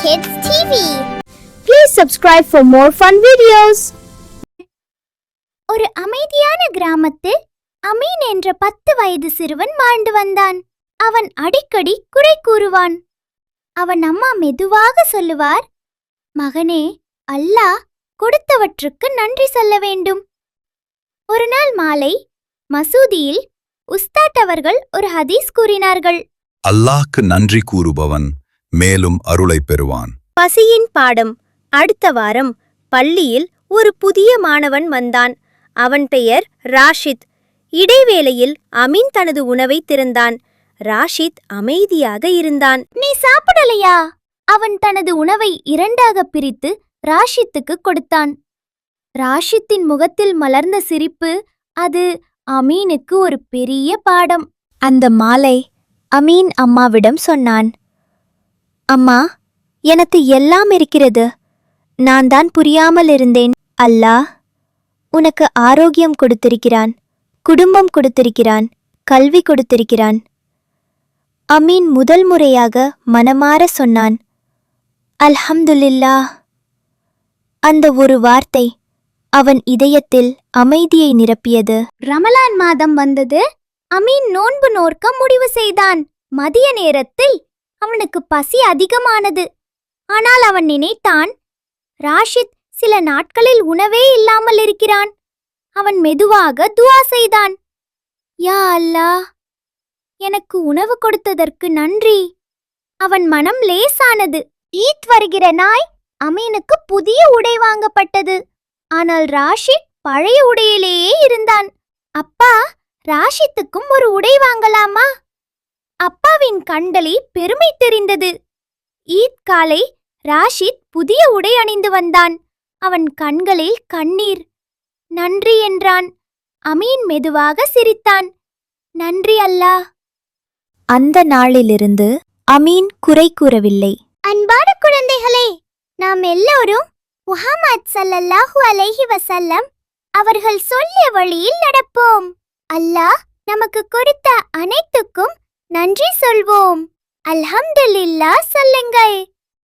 Kids TV. Please subscribe for more fun videos. ஒரு அமைதியான கிராமத்தில் அமீன் என்ற 10 வயது சிறுவன் வாழ்ந்து வந்தான். அவன் அடிக்கடி குறை கூறுவான். அவன் அம்மா மெதுவாக சொல்லுவார், மகனே, அல்லாஹ் கொடுத்தவற்றுக்கு நன்றி சொல்ல வேண்டும். ஒரு நாள் மாலை மசூதியில் உஸ்தாத் அவர்கள் ஒரு ஹதீஸ் கூறினார்கள். அல்லாஹ்க்கு நன்றி கூறுபவன் மேலும் அருளை பெறுவான். பசியின் பாடம். அடுத்த வாரம் பள்ளியில் ஒரு புதிய மாணவன் வந்தான். அவன் பெயர் ராஷித். இடைவேளையில் அமீன் தனது உணவை திறந்தான். ராஷித் அமைதியாக இருந்தான். நீ சாப்பிடலையா? அவன் தனது உணவை 2ஆக பிரித்து ராஷித்துக்கு கொடுத்தான். ராஷித்தின் முகத்தில் மலர்ந்த சிரிப்பு, அது அமீனுக்கு ஒரு பெரிய பாடம். அந்த மாலை அமீன் அம்மாவிடம் சொன்னான், அம்மா, எனக்கு எல்லாம் இருக்கிறது. நான் தான் புரியாமல் இருந்தேன். அல்லாஹ் உனக்கு ஆரோக்கியம் கொடுத்திருக்கிறான், குடும்பம் கொடுத்திருக்கிறான், கல்வி கொடுத்திருக்கிறான். அமீன் முதல் முறையாக மனமாற சொன்னான், அல்ஹம்துலில்லாஹ். அந்த ஒரு வார்த்தை அவன் இதயத்தில் அமைதியை நிரப்பியது. ரமலான் மாதம் வந்தது. அமீன் நோன்பு நோற்க முடிவு செய்தான். மதிய நேரத்தில் அவனுக்கு பசி அதிகமானது. ஆனால் அவன் நினைத்தான், ராஷித் சில நாட்களில் உணவே இல்லாமல் இருக்கிறான். அவன் மெதுவாக துஆ செய்தான். யா அல்லாஹ், எனக்கு உணவு கொடுத்ததற்கு நன்றி. அவன் மனம் லேசானது. ஈத் வருகிற நாய் அமீனுக்கு புதிய உடை வாங்கப்பட்டது. ஆனால் ராஷித் பழைய உடையிலேயே இருந்தான். அப்பா, ராஷித்துக்கும் ஒரு உடை வாங்கலாமா? அப்பாவின் கண்களில் பெருமை தெரிந்தது. ஈத் காலை ராஷித் புதிய உடை அணிந்து வந்தான். அவன் கண்களில் கண்ணீர். நன்றி என்றான். அமீன் மெதுவாக சிரித்தான். நன்றி அல்லாஹ். அந்த நாளிலிருந்து அமீன் குறை கூறவில்லை. அன்பான குழந்தைகளே, நாம் எல்லோரும் முஹம்மது ஸல்லல்லாஹு அலைஹி வஸல்லம் அவர்கள் சொல்லிய வழியில் நடப்போம். அல்லாஹ் நமக்கு கொடுத்த அனைத்துக்கும் நன்றி சொல்வோம். அல்ஹம்துலில்லாஹ் சொல்லுங்கள்.